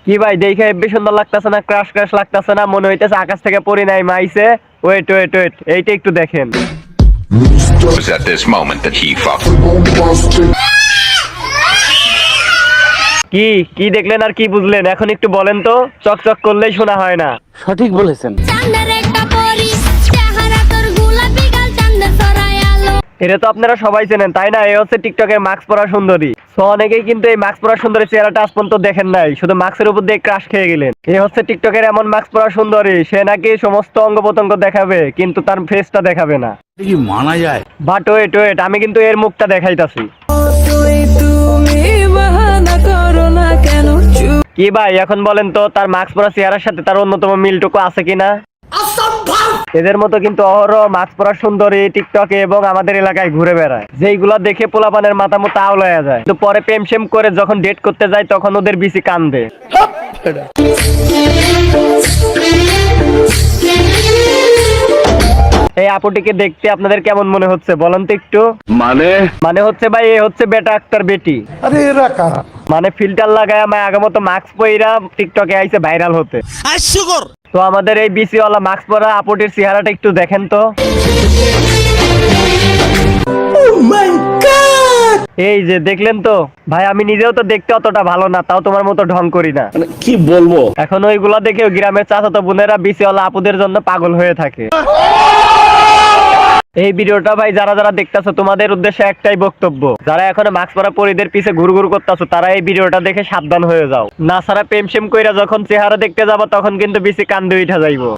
কি ভাই দেখে হেব্বি সুন্দর লাগতেছে না? ক্রাশ ক্রাশ লাগতেছে না? মনে হইতেছে আকাশ থেকে পড়ি নাই মাইছে। ওয়েট ওয়েট ওয়েট, এইটা একটু দেখেন। It was at this moment that he fucked. কি কি দেখলেন আর কি বুঝলেন? এখন একটু বলেন তো, চকচক করলেই শোনা হয় না। সঠিক বলেছেন। এটা তো আপনারা সবাই চেনেন তাই না? এই হচ্ছে টিকটকের মাস্ক পরা সুন্দরী। তো অনেকেই কিন্তু এই মাস্ক পরা সুন্দরী চেহারাটা আজ পর্যন্ত দেখেন নাই, শুধু মাস্কের উপর দিয়ে ক্রাশ খেয়ে গেলেন। এই হচ্ছে টিকটকের এমন মাস্ক পরা সুন্দরী, সে নাকি সমস্ত অঙ্গ প্রত্যঙ্গ দেখাবে কিন্তু তার ফেসটা দেখাবে না। কি মানা যায়? বাট ওয়েট ওয়েট, আমি কিন্তু এর মুখটা দেখাইতাছি। কি ভাই এখন বলেন তো, তার মাস্ক পরা চেহারার সাথে তার অন্যতম মিলটুকু আছে কিনা? এদের মতো কিন্তু অহরহ মাস্ক পরা সুন্দরী টিকটকে এবং আমাদের এলাকায় ঘুরে বেড়ায়, যেইগুলা দেখে পোলাপানের মাথা মতো আওলায়া যায়, কিন্তু পরে প্রেম সেম করে যখন ডেট করতে যায় তখন ওদের বিসি কান্দে। এই আপুটিকে দেখতে আপনাদের কেমন মনে হচ্ছে বলেন তো একটু? মানে হচ্ছে ভাই, এ হচ্ছে বেটা আক্তার বেটি। আরে এরা কারা? মানে ফিল্টার লাগায় আমার আগের মাস্ক পইরা টিকটকে আইছে ভাইরাল হতে। তো আমাদের এই বিসি ওয়ালা মাস্ক পরা আপুটির চেহারাটা একটু দেখেন তো। এই যে দেখলেন তো ভাই, আমি নিজেও তো দেখতে অতটা ভালো না, তাও তোমার মতো ঢং করি না। কি বলবো? এখন ওইগুলা দেখে গ্রামের চাচাতো বোনেরা বিসি ওয়ালা আপুদের জন্য পাগল হয়ে থাকে। এই ভিডিওটা ভাই যারা যারা দেখতেছো তোমাদের উদ্দেশ্যে একটাই বক্তব্য, যারা এখনো মাস্ক পরা পরিদের পিছে ঘুরঘুর করতেছো তারা এই ভিডিওটা দেখে সাবধান হয়ে যাও, না ছাড়া প্রেম সেম কইরা যখন চেহারা দেখতে যাবো তখন কিন্তু বিসি কান্দে উঠা যাইবো।